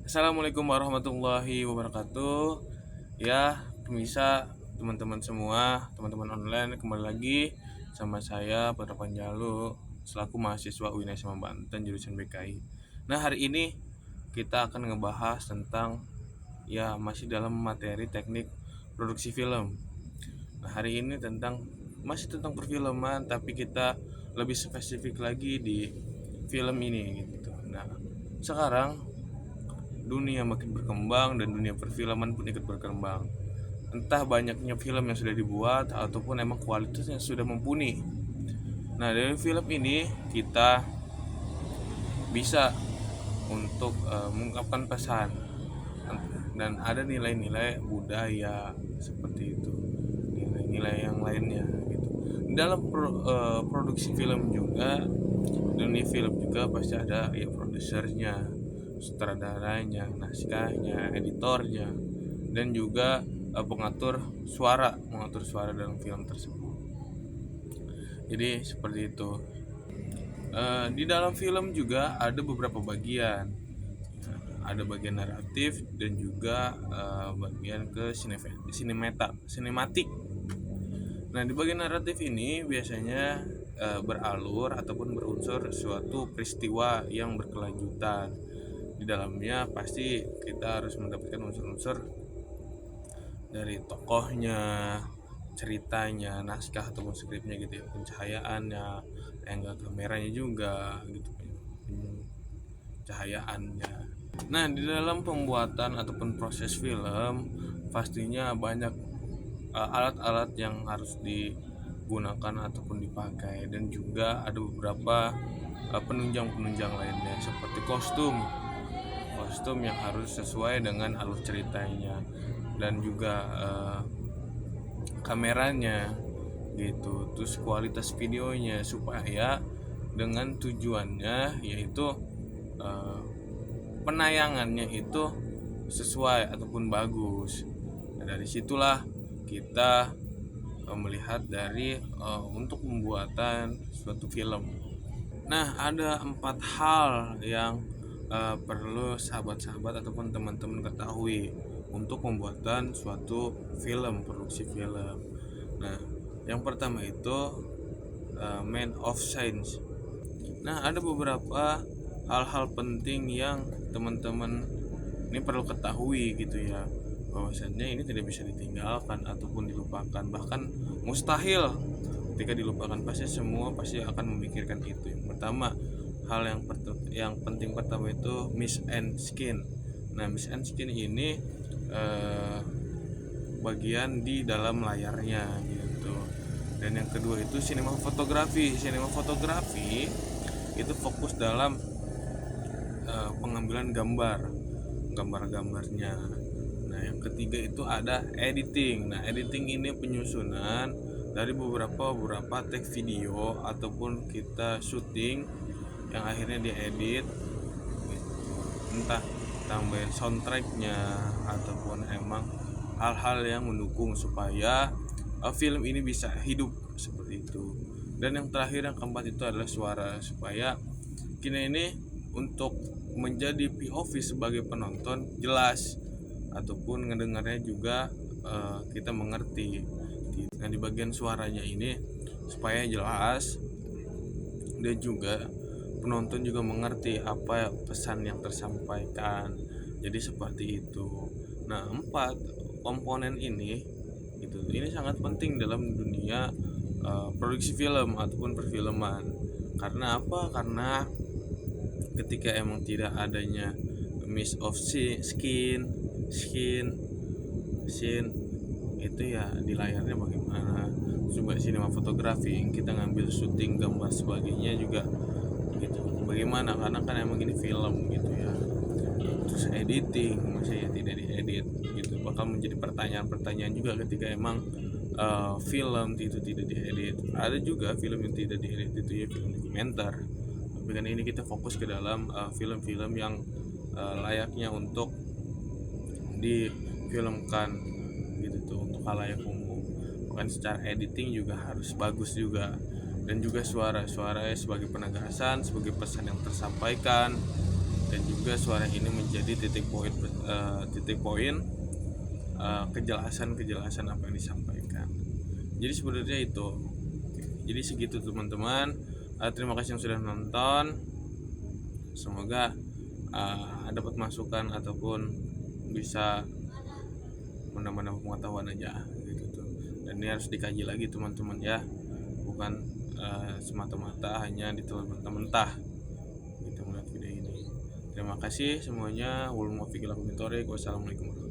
Assalamualaikum warahmatullahi wabarakatuh. Ya, pemirsa, teman-teman semua, teman-teman online, kembali lagi sama saya Pada Panjalu selaku mahasiswa UIN SMA Banten jurusan BKI. Nah, hari ini kita akan ngebahas tentang masih dalam materi teknik produksi film. Nah, hari ini masih tentang perfilman, tapi kita lebih spesifik lagi di film ini gitu. Nah, sekarang dunia makin berkembang dan dunia perfilman pun ikut berkembang. Entah banyaknya film yang sudah dibuat ataupun emang kualitasnya sudah mumpuni. Nah, dari film ini kita bisa untuk mengungkapkan pesan dan ada nilai-nilai budaya seperti itu, nilai-nilai yang lainnya gitu. Dalam produksi film juga, dunia film juga pasti ada produsernya, sutradaranya, naskahnya, editornya, dan juga mengatur suara dalam film tersebut. Jadi seperti itu. Di dalam film juga ada beberapa bagian. Ada bagian naratif dan juga bagian ke sinematik. Nah, di bagian naratif ini biasanya beralur ataupun berunsur suatu peristiwa yang berkelanjutan. Di dalamnya pasti kita harus mendapatkan unsur-unsur dari tokohnya, ceritanya, naskah ataupun skripnya gitu ya, pencahayaannya, angle kameranya juga gitu, pencahayaannya. Nah, di dalam pembuatan ataupun proses film pastinya banyak alat-alat yang harus digunakan ataupun dipakai, dan juga ada beberapa penunjang-penunjang lainnya seperti kostum yang harus sesuai dengan alur ceritanya, dan juga kameranya gitu, terus kualitas videonya, supaya dengan tujuannya yaitu penayangannya itu sesuai ataupun bagus. Nah, dari situlah kita melihat dari untuk pembuatan suatu film. Nah, ada 4 hal yang perlu sahabat-sahabat ataupun teman-teman ketahui untuk pembuatan suatu film, produksi film. Nah, yang pertama itu man of science. Nah, ada beberapa hal-hal penting yang teman-teman ini perlu ketahui gitu ya, bahwasannya ini tidak bisa ditinggalkan ataupun dilupakan, bahkan mustahil ketika dilupakan. Pasti akan memikirkan itu. Yang pertama, hal yang penting pertama itu mist and skin. Nah, mist and skin ini bagian di dalam layarnya gitu. Dan yang kedua itu sinematografi itu fokus dalam pengambilan gambarnya. Nah, yang ketiga itu ada editing. Nah, editing ini penyusunan dari beberapa take video ataupun kita syuting yang akhirnya diedit, entah tambahin soundtracknya ataupun emang hal-hal yang mendukung supaya film ini bisa hidup seperti itu. Dan yang terakhir, yang keempat itu adalah suara, supaya kita ini untuk menjadi POV sebagai penonton jelas ataupun ngedengarnya juga kita mengerti. Nah, di bagian suaranya ini supaya jelas dan juga penonton juga mengerti apa pesan yang tersampaikan. Jadi seperti itu. Nah, 4 komponen ini sangat penting dalam dunia produksi film ataupun perfilman. Karena apa? Karena ketika emang tidak adanya mist of scene itu ya di layarnya bagaimana. Coba sinematografi yang kita ngambil syuting gambar sebagainya juga gitu, bagaimana, karena kan emang ini film gitu ya. Terus editing masih tidak diedit gitu, bakal menjadi pertanyaan juga ketika emang film itu tidak diedit. Ada juga film yang tidak diedit, itu ya film dokumenter. Tapi kan ini kita fokus ke dalam film-film yang layaknya untuk difilmkan gitu tuh, untuk halayak umum. Bahkan secara editing juga harus bagus juga. Dan juga suara sebagai penegasan, sebagai pesan yang tersampaikan dan juga suara ini menjadi titik poin kejelasan apa yang disampaikan. Jadi sebenarnya itu. Jadi segitu teman-teman. Terima kasih yang sudah nonton. Semoga dapat masukan ataupun bisa menambah pengetahuan aja gitu tuh. Dan ini harus dikaji lagi teman-teman ya, bukan semata-mata hanya ditelan mentah-mentah gitu melihat video ini. Terima kasih semuanya. Wassalamualaikum warahmatullahi wabarakatuh.